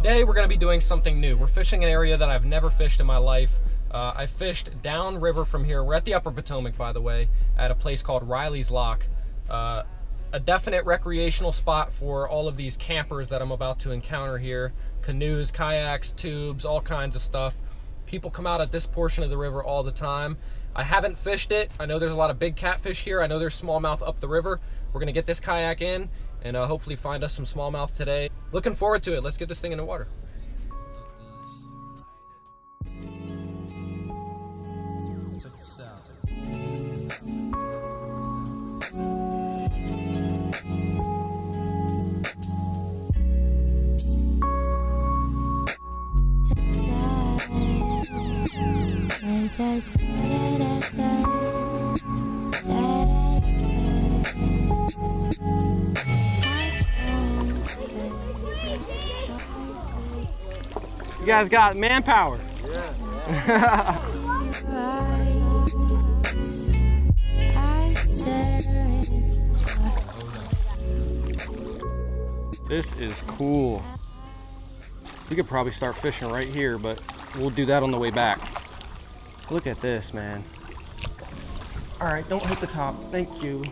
Today we're going to be doing something new. We're fishing an area that I've never fished in my life. I fished downriver from here. We're at the Upper Potomac, by the way, at a place called Riley's Lock. A definite recreational spot for all of these campers that I'm about to encounter here. Canoes, kayaks, tubes, all kinds of stuff. People come out at this portion of the river all the time. I haven't fished it. I know there's a lot of big catfish here. I know there's smallmouth up the river. We're gonna get this kayak in and hopefully find us some smallmouth today. Looking forward to it. Let's get this thing in the water. You guys got manpower. Yeah. This is cool. We could probably start fishing right here, but we'll do that on the way back. Look at this, man. All right, don't hit the top. Thank you.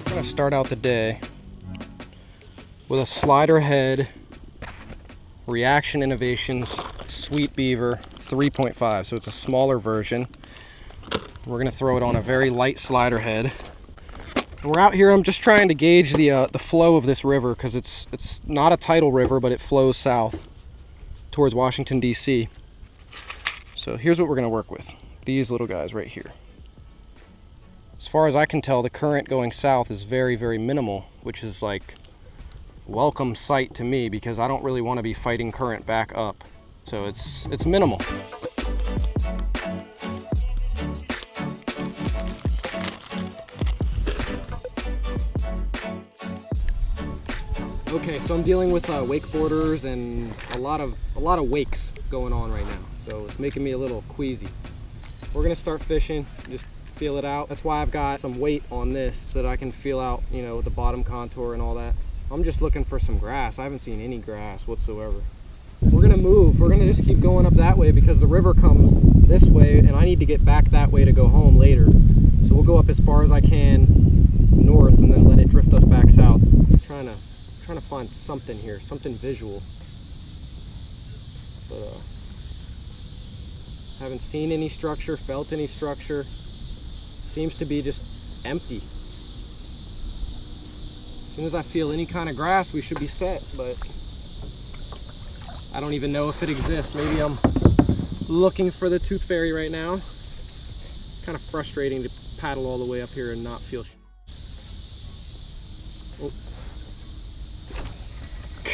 I'm gonna start out the day with a slider head Reaction Innovations Sweet Beaver 3.5, so it's a smaller version. We're gonna throw it on a very light slider head. We're out here, I'm just trying to gauge the flow of this river because it's not a tidal river, but it flows south towards Washington, D.C. So here's what we're gonna work with. These little guys right here. As far as I can tell, the current going south is very, very minimal, which is like welcome sight to me because I don't really want to be fighting current back up. So it's minimal. Okay, so I'm dealing with wakeboarders and a lot of wakes going on right now. So it's making me a little queasy. We're gonna start fishing, just feel it out. That's why I've got some weight on this so that I can feel out, you know, the bottom contour and all that. I'm just looking for some grass. I haven't seen any grass whatsoever. We're gonna move. We're gonna just keep going up that way because the river comes this way and I need to get back that way to go home later. So we'll go up as far as I can north and then let it drift us back south. I'm trying to find something here, something visual. But haven't seen any structure, felt any structure. Seems to be just empty. As soon as I feel any kind of grass, we should be set, but I don't even know if it exists. Maybe I'm looking for the tooth fairy right now. Kind of frustrating to paddle all the way up here and not feel. Oh.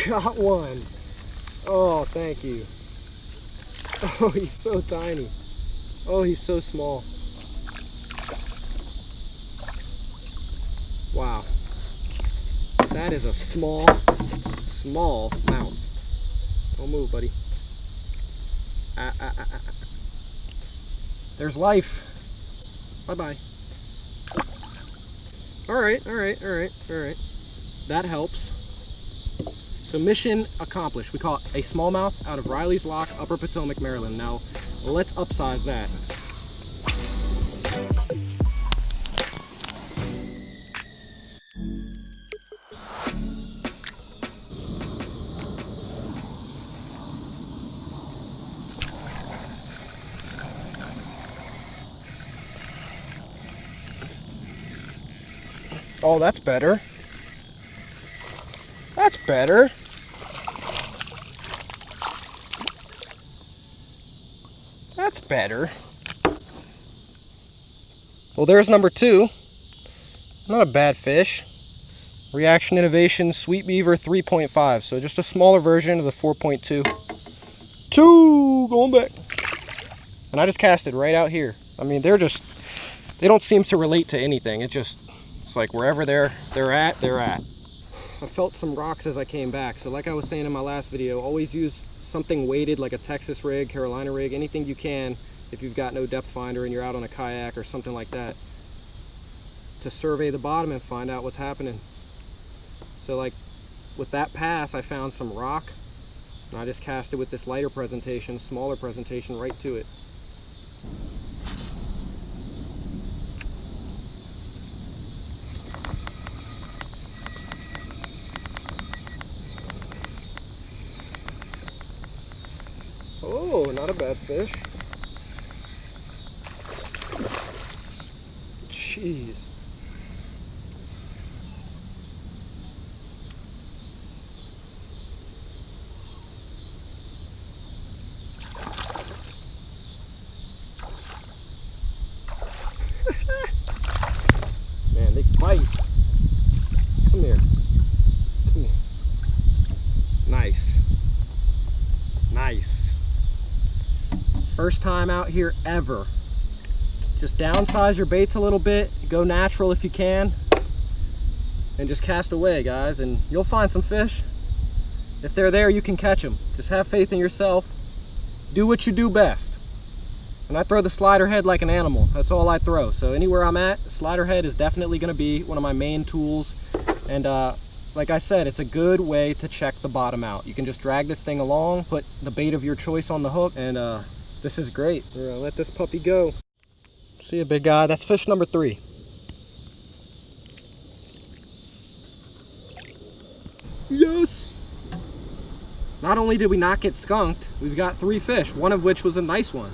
Got one. Oh, thank you. Oh, he's so tiny. Oh, he's so small. Wow. That is a small mouth. Don't move, buddy. There's life. Bye-bye. All right. That helps. So mission accomplished. We caught a smallmouth out of Riley's Lock, Upper Potomac, Maryland. Now, let's upsize that. Oh, that's better. That's better. That's better. Well, there's number 2. Not a bad fish. Reaction Innovation Sweet Beaver 3.5. So just a smaller version of the 4.2. 2 going back. And I just cast it right out here. I mean, they don't seem to relate to anything. It's like wherever they're at, they're at. I felt some rocks as I came back. So like I was saying in my last video, always use something weighted like a Texas rig, Carolina rig, anything you can if you've got no depth finder and you're out on a kayak or something like that, to survey the bottom and find out what's happening. So like with that pass, I found some rock and I just cast it with this lighter presentation, smaller presentation, right to it. Oh, not a bad fish. Jeez. Man, they bite. Come here. Come here. Nice. Nice. First time out here ever. Just downsize your baits a little bit, go natural if you can, and just cast away, guys, and you'll find some fish. If they're there, you can catch them. Just have faith in yourself. Do what you do best. And I throw the slider head like an animal. That's all I throw. So anywhere I'm at, the slider head is definitely going to be one of my main tools. And like I said, it's a good way to check the bottom out. You can just drag this thing along, put the bait of your choice on the hook, and this is great. We're gonna let this puppy go. See ya, big guy. That's fish number 3. Yes! Not only did we not get skunked, we've got 3 fish, one of which was a nice one.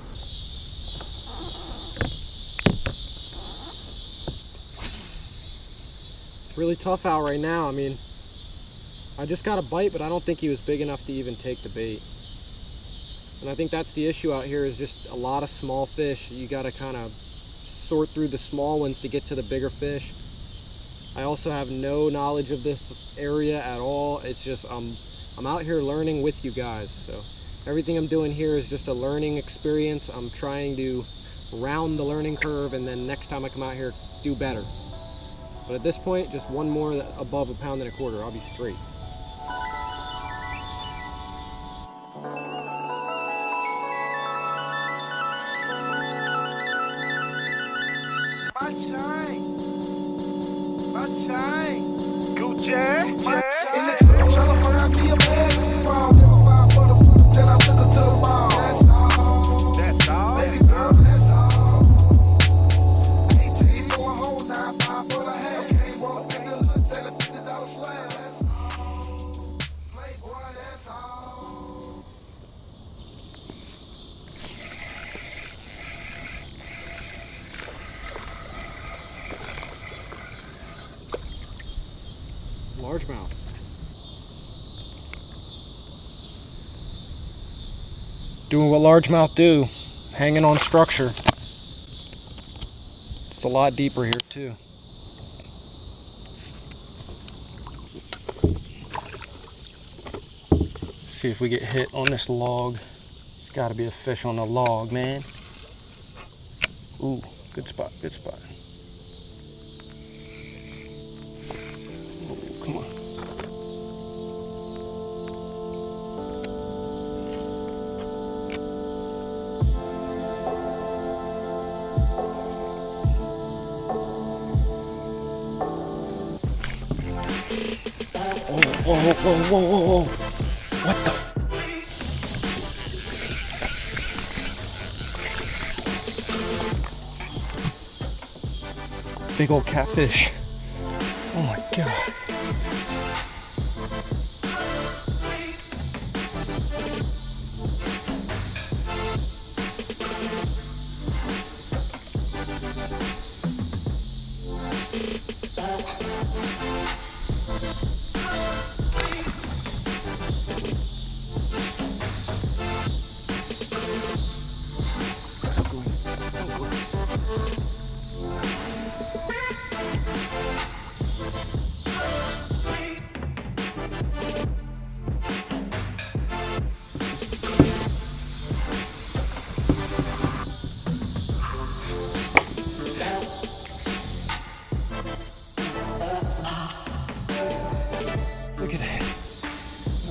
It's really tough out right now. I mean, I just got a bite, but I don't think he was big enough to even take the bait. And I think that's the issue out here, is just a lot of small fish. You got to kind of sort through the small ones to get to the bigger fish. I also have no knowledge of this area at all. It's just I'm out here learning with you guys. So everything I'm doing here is just a learning experience. I'm trying to round the learning curve, and then next time I come out here, do better. But at this point, just one more above 1.25 pounds, I'll be straight. Largemouth. Doing what largemouth do, hanging on structure. It's a lot deeper here too. See if we get hit on this log. There's got to be a fish on the log, man. Ooh, good spot, good spot. Come on. Whoa. What the? Big old catfish. Oh my God.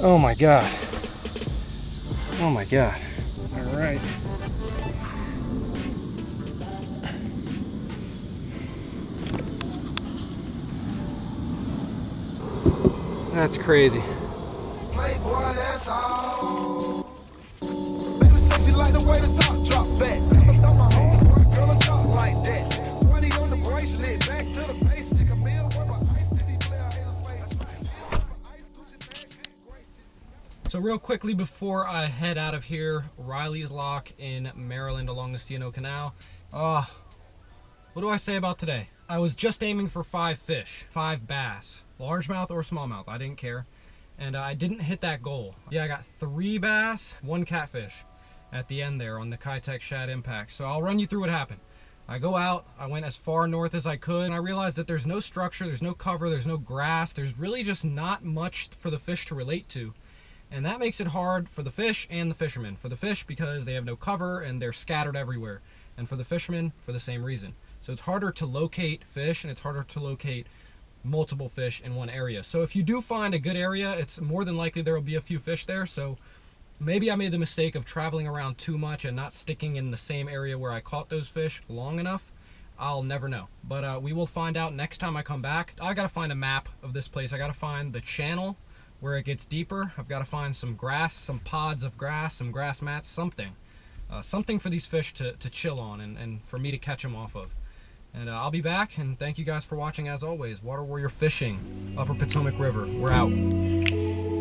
Oh my God. Oh my God. All right. That's crazy. Playboy, that's all. Baby says she like the way the top drop back. Never thought my homeboy girl a talk like that. 20 on the bracelet, back to the basic. A meal worth of ice to these player haters' face. So real quickly before I head out of here, Riley's Lock in Maryland along the C&O Canal. What do I say about today? I was just aiming for 5 fish, 5 bass, largemouth or smallmouth, I didn't care. And I didn't hit that goal. Yeah, I got 3 bass, 1 catfish at the end there on the Keitech Shad Impact. So I'll run you through what happened. I go out, I went as far north as I could, and I realized that there's no structure, there's no cover, there's no grass, there's really just not much for the fish to relate to. And that makes it hard for the fish and the fishermen. For the fish, because they have no cover and they're scattered everywhere. And for the fishermen, for the same reason. So it's harder to locate fish and it's harder to locate multiple fish in one area. So if you do find a good area, it's more than likely there will be a few fish there. So maybe I made the mistake of traveling around too much and not sticking in the same area where I caught those fish long enough. I'll never know. But we will find out next time I come back. I gotta find a map of this place. I gotta find the channel where it gets deeper. I've got to find some grass, some pods of grass, some grass mats, something. Something for these fish to chill on and for me to catch them off of. And I'll be back, and thank you guys for watching as always. Water Warrior Fishing, Upper Potomac River. We're out.